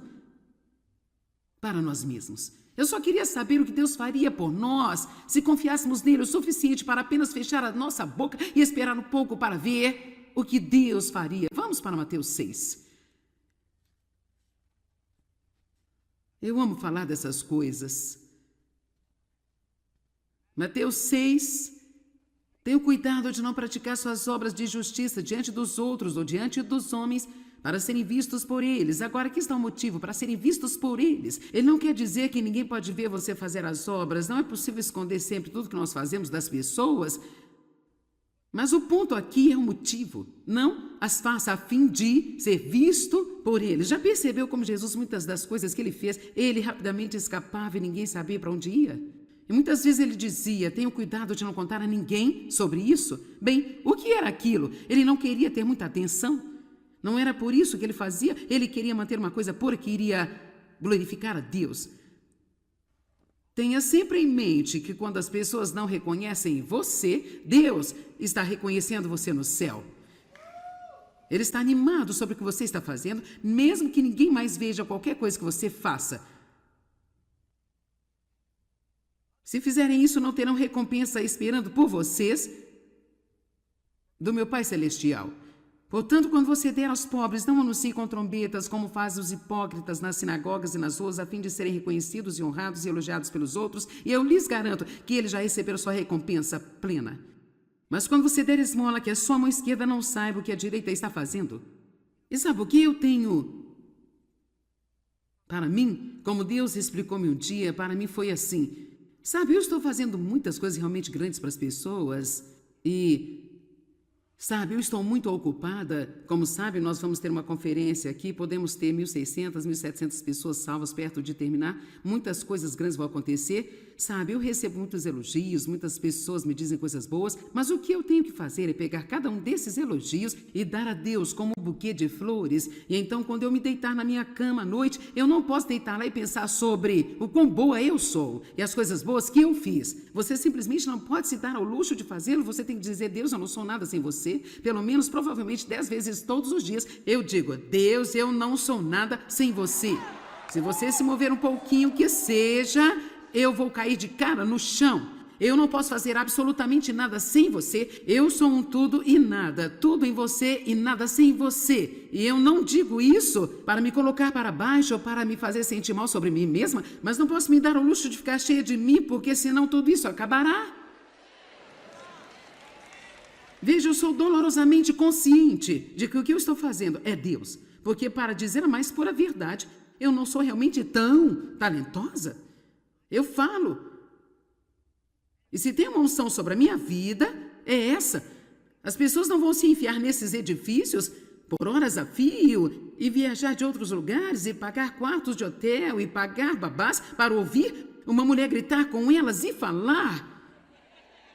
para nós mesmos. Eu só queria saber o que Deus faria por nós se confiássemos nele o suficiente para apenas fechar a nossa boca e esperar um pouco para ver o que Deus faria. Vamos para Mateus 6. Eu amo falar dessas coisas. Mateus 6. Tenha cuidado de não praticar suas obras de justiça diante dos outros ou diante dos homens para serem vistos por eles. Agora, aqui está o motivo, para serem vistos por eles. Ele não quer dizer que ninguém pode ver você fazer as obras. Não é possível esconder sempre tudo que nós fazemos das pessoas. Mas o ponto aqui é o motivo. Não as faça a fim de ser visto por eles. Já percebeu como Jesus, muitas das coisas que ele fez, ele rapidamente escapava e ninguém sabia para onde ia? E muitas vezes ele dizia, tenha cuidado de não contar a ninguém sobre isso. Bem, o que era aquilo? Ele não queria ter muita atenção. Não era por isso que ele fazia. Ele queria manter uma coisa pura, queria glorificar a Deus. Tenha sempre em mente que quando as pessoas não reconhecem você, Deus está reconhecendo você no céu. Ele está animado sobre o que você está fazendo, mesmo que ninguém mais veja qualquer coisa que você faça. Se fizerem isso, não terão recompensa esperando por vocês do meu Pai Celestial. Portanto, quando você der aos pobres, não anuncie com trombetas, como fazem os hipócritas nas sinagogas e nas ruas, a fim de serem reconhecidos e honrados e elogiados pelos outros, e eu lhes garanto que eles já receberam sua recompensa plena. Mas quando você der esmola, que a sua mão esquerda não saiba o que a direita está fazendo. E sabe o que eu tenho? Para mim, como Deus explicou-me um dia, para mim foi assim. Sabe, eu estou fazendo muitas coisas realmente grandes para as pessoas e, sabe, eu estou muito ocupada. Como sabe, nós vamos ter uma conferência aqui, podemos ter 1.600, 1.700 pessoas salvas perto de terminar. Muitas coisas grandes vão acontecer. Sabe, eu recebo muitos elogios, muitas pessoas me dizem coisas boas, mas o que eu tenho que fazer é pegar cada um desses elogios e dar a Deus como um buquê de flores. E então, quando eu me deitar na minha cama à noite, eu não posso deitar lá e pensar sobre o quão boa eu sou e as coisas boas que eu fiz. Você simplesmente não pode se dar ao luxo de fazê-lo. Você tem que dizer, Deus, eu não sou nada sem você. Pelo menos, provavelmente, 10 vezes todos os dias, eu digo, Deus, eu não sou nada sem você. Se você se mover um pouquinho, que seja, eu vou cair de cara no chão. Eu não posso fazer absolutamente nada sem você. Eu sou um tudo e nada. Tudo em você e nada sem você. E eu não digo isso para me colocar para baixo ou para me fazer sentir mal sobre mim mesma, mas não posso me dar o luxo de ficar cheia de mim, porque senão tudo isso acabará. Veja, eu sou dolorosamente consciente de que o que eu estou fazendo é Deus. Porque, para dizer a mais pura verdade, eu não sou realmente tão talentosa. Eu falo. E se tem uma unção sobre a minha vida, é essa. As pessoas não vão se enfiar nesses edifícios por horas a fio e viajar de outros lugares e pagar quartos de hotel e pagar babás para ouvir uma mulher gritar com elas e falar.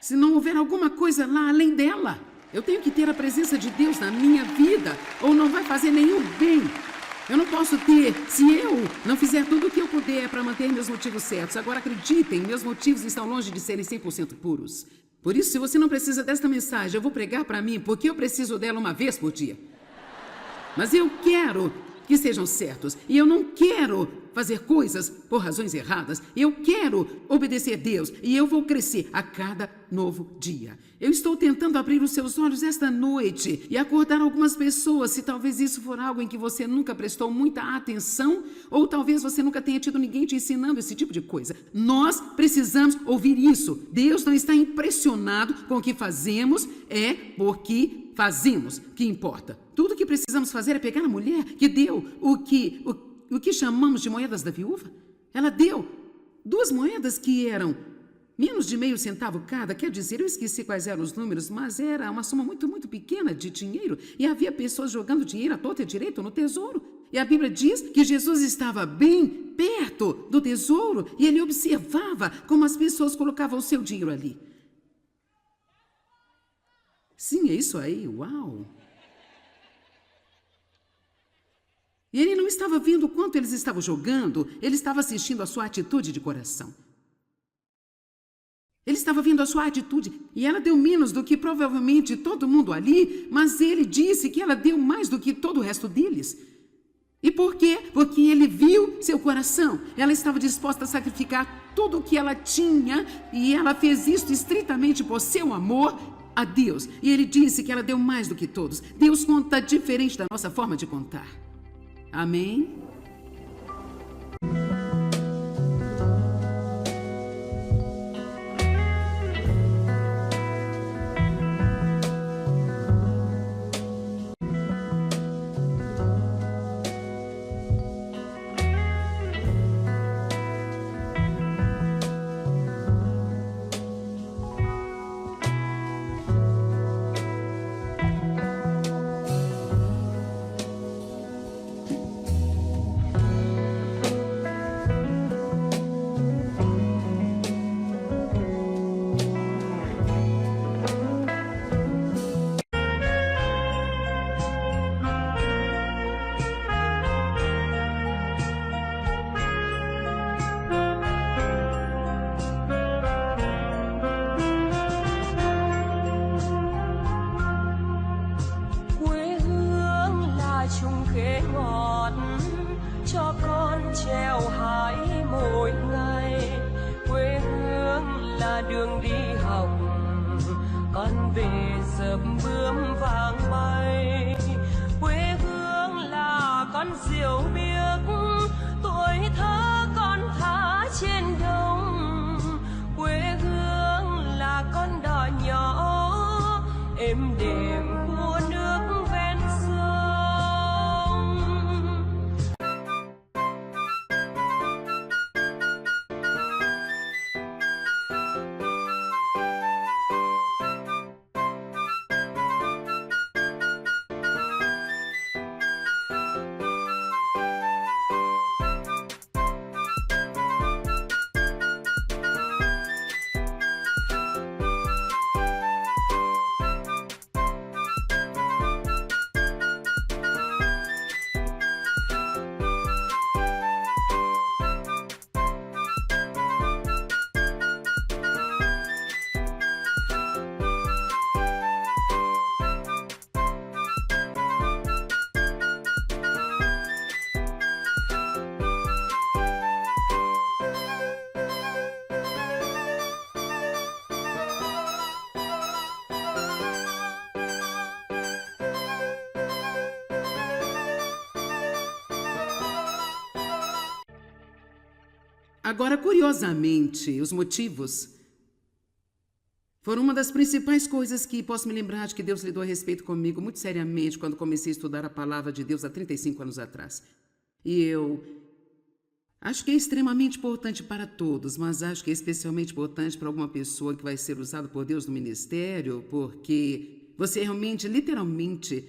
Se não houver alguma coisa lá além dela, eu tenho que ter a presença de Deus na minha vida, ou não vai fazer nenhum bem. Eu não posso ter, se eu não fizer tudo o que eu puder para manter meus motivos certos. Agora, acreditem, meus motivos estão longe de serem 100% puros. Por isso, se você não precisa desta mensagem, eu vou pregar para mim, porque eu preciso dela uma vez por dia. Mas eu quero que sejam certos. E eu não quero fazer coisas por razões erradas. Eu quero obedecer a Deus. E eu vou crescer a cada novo dia. Eu estou tentando abrir os seus olhos esta noite e acordar algumas pessoas, se talvez isso for algo em que você nunca prestou muita atenção, ou talvez você nunca tenha tido ninguém te ensinando esse tipo de coisa. Nós precisamos ouvir isso. Deus não está impressionado com o que fazemos, é porque fazemos que importa. Tudo o que precisamos fazer é pegar a mulher que deu o que chamamos de moedas da viúva. Ela deu 2 moedas que eram menos de meio centavo cada, quer dizer, eu esqueci quais eram os números, mas era uma soma muito, muito pequena de dinheiro. E havia pessoas jogando dinheiro à torta e à direita no tesouro. E a Bíblia diz que Jesus estava bem perto do tesouro e ele observava como as pessoas colocavam o seu dinheiro ali. Sim, é isso aí, uau! E ele não estava vendo o quanto eles estavam jogando, ele estava assistindo a sua atitude de coração. Ele estava vendo a sua atitude, e ela deu menos do que provavelmente todo mundo ali, mas ele disse que ela deu mais do que todo o resto deles. E por quê? Porque ele viu seu coração. Ela estava disposta a sacrificar tudo o que ela tinha, e ela fez isso estritamente por seu amor a Deus. E ele disse que ela deu mais do que todos. Deus conta diferente da nossa forma de contar. Amém? Agora, curiosamente, os motivos Foram uma das principais coisas que posso me lembrar de que Deus lidou a respeito comigo muito seriamente quando comecei a estudar a palavra de Deus há 35 anos atrás. E eu acho que é extremamente importante para todos, mas acho que é especialmente importante para alguma pessoa que vai ser usada por Deus no ministério, porque você realmente, literalmente,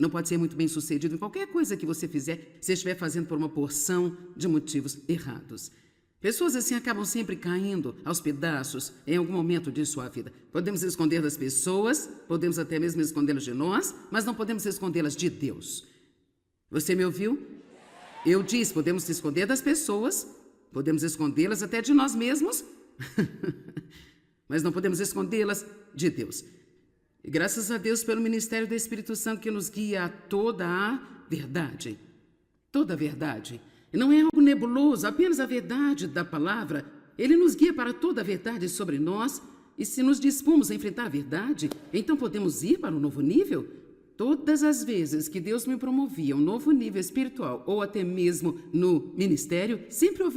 não pode ser muito bem sucedido em qualquer coisa que você fizer se estiver fazendo por uma porção de motivos errados. Pessoas assim acabam sempre caindo aos pedaços em algum momento de sua vida. Podemos esconder das pessoas, podemos até mesmo escondê-las de nós, mas não podemos escondê-las de Deus. Você me ouviu? Eu disse, podemos se esconder das pessoas, podemos escondê-las até de nós mesmos, mas não podemos escondê-las de Deus. E graças a Deus pelo ministério do Espírito Santo que nos guia a toda a verdade. Toda a verdade. E não é algo nebuloso, apenas a verdade da palavra. Ele nos guia para toda a verdade sobre nós. E se nos dispomos a enfrentar a verdade, então podemos ir para um novo nível? Todas as vezes que Deus me promovia a um novo nível espiritual ou até mesmo no ministério, sempre ouvi